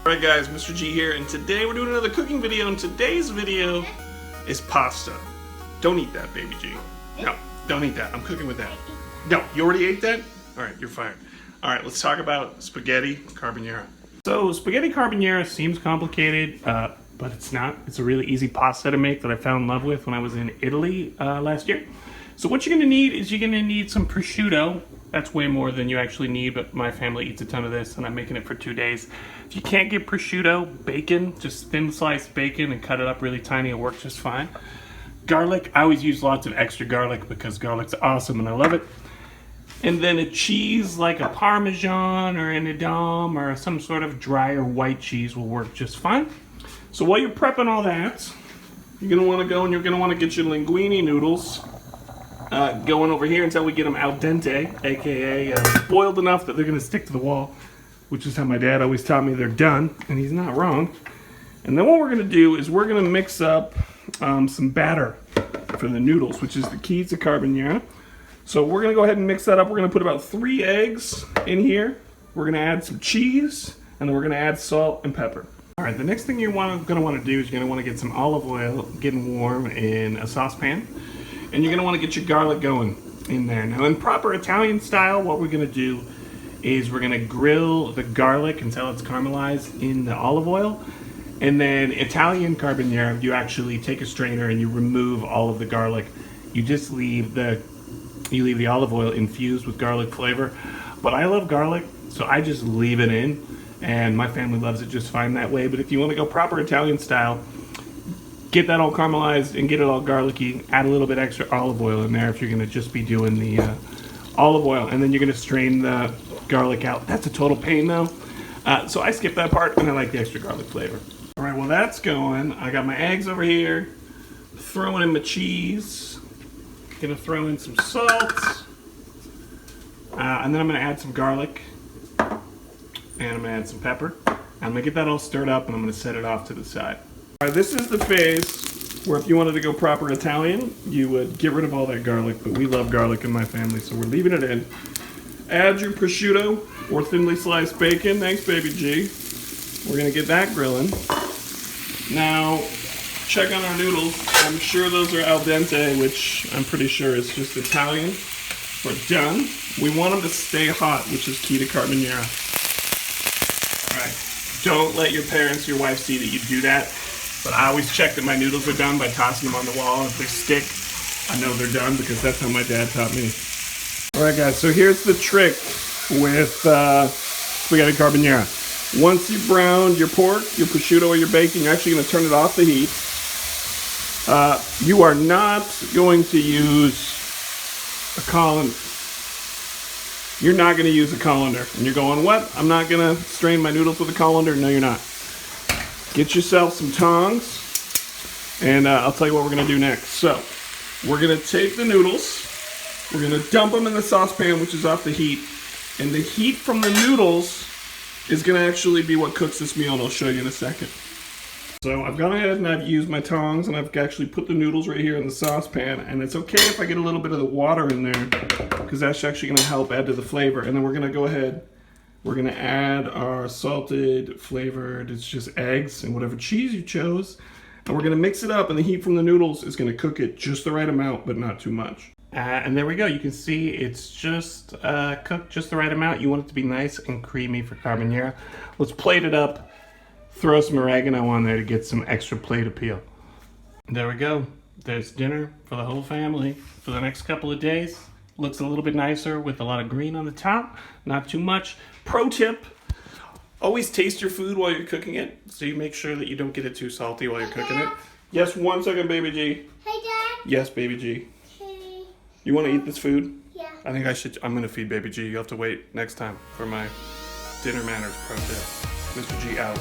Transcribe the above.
Alright guys, Mr. G here, and today we're doing another cooking video, and today's video is pasta. Don't eat that, baby G. No, don't eat that. I'm cooking with that. No, you already ate that? Alright, you're fired. Alright, let's talk about spaghetti carbonara. So, spaghetti carbonara seems complicated, but it's not. It's a really easy pasta to make that I fell in love with when I was in Italy last year. So what you're going to need is you're going to need some prosciutto. That's way more than you actually need, but my family eats a ton of this, and I'm making it for 2 days. If you can't get prosciutto, bacon, just thin sliced bacon and cut it up really tiny, it'll work just fine. Garlic, I always use lots of extra garlic because garlic's awesome and I love it. And then a cheese like a Parmesan or an Edam or some sort of drier white cheese will work just fine. So while you're prepping all that, you're going to want to go and you're going to want to get your linguine noodles going over here until we get them al dente, aka boiled enough that they're going to stick to the wall, which is how my dad always taught me they're done, and he's not wrong. And then what we're going to do is we're going to mix up some batter for the noodles, which is the key to carbonara. So we're going to go ahead and mix that up. We're going to put about 3 eggs in here. We're going to add some cheese, and then we're going to add salt and pepper. All right, the next thing you're going to want to do is you're going to want to get some olive oil getting warm in a saucepan. And you're going to want to get your garlic going in there. Now, in proper Italian style, what we're going to do is we're going to grill the garlic until it's caramelized in the olive oil. And then Italian carbonara, you actually take a strainer and you remove all of the garlic. You just leave the olive oil infused with garlic flavor. But I love garlic, so I just leave it in. And my family loves it just fine that way. But if you want to go proper Italian style, get that all caramelized and get it all garlicky. Add a little bit extra olive oil in there if you're going to just be doing the olive oil. And then you're going to strain the garlic out. That's a total pain though. So I skip that part and I like the extra garlic flavor. All right, well that's going. I got my eggs over here. Throwing in my cheese. Going to throw in some salt. And then I'm going to add some garlic. And I'm going to add some pepper. I'm going to get that all stirred up and I'm going to set it off to the side. All right, this is the phase where if you wanted to go proper Italian, you would get rid of all that garlic, but we love garlic in my family, so we're leaving it in. Add your prosciutto or thinly sliced bacon. Thanks, baby G. We're gonna get that grilling. Now, check on our noodles. I'm sure those are al dente, which I'm pretty sure is just Italian. We're done. We want them to stay hot, which is key to carbonara. All right, don't let your parents, your wife see that you do that. But I always check that my noodles are done by tossing them on the wall. If they stick, I know they're done because that's how my dad taught me. All right, guys, so here's the trick with spaghetti carbonara. Once you've browned your pork, your prosciutto, or your bacon, you're actually going to turn it off the heat. You are not going to use a colander. You're not going to use a colander. And you're going, what? I'm not going to strain my noodles with a colander? No, you're not. Get yourself some tongs, and I'll tell you what we're going to do next. So, we're going to take the noodles, we're going to dump them in the saucepan, which is off the heat, and the heat from the noodles is going to actually be what cooks this meal, and I'll show you in a second. So, I've gone ahead and I've used my tongs, and I've actually put the noodles right here in the saucepan, and it's okay if I get a little bit of the water in there, because that's actually going to help add to the flavor. And then we're going to go ahead. We're going to add our salted, flavored, it's just eggs and whatever cheese you chose. And we're going to mix it up, and the heat from the noodles is going to cook it just the right amount, but not too much. And there we go. You can see it's just cooked just the right amount. You want it to be nice and creamy for carbonara. Let's plate it up. Throw some oregano on there to get some extra plate appeal. There we go. There's dinner for the whole family for the next couple of days. Looks a little bit nicer with a lot of green on the top, not too much. Pro tip, always taste your food while you're cooking it, so you make sure that you don't get it too salty while you're cooking it. Yes, 1 second, baby G. Hey, Dad. Yes, baby G. Hey. You want to eat this food? Yeah. I think I'm going to feed baby G. You'll have to wait next time for my dinner manners pro tip. Mr. G out.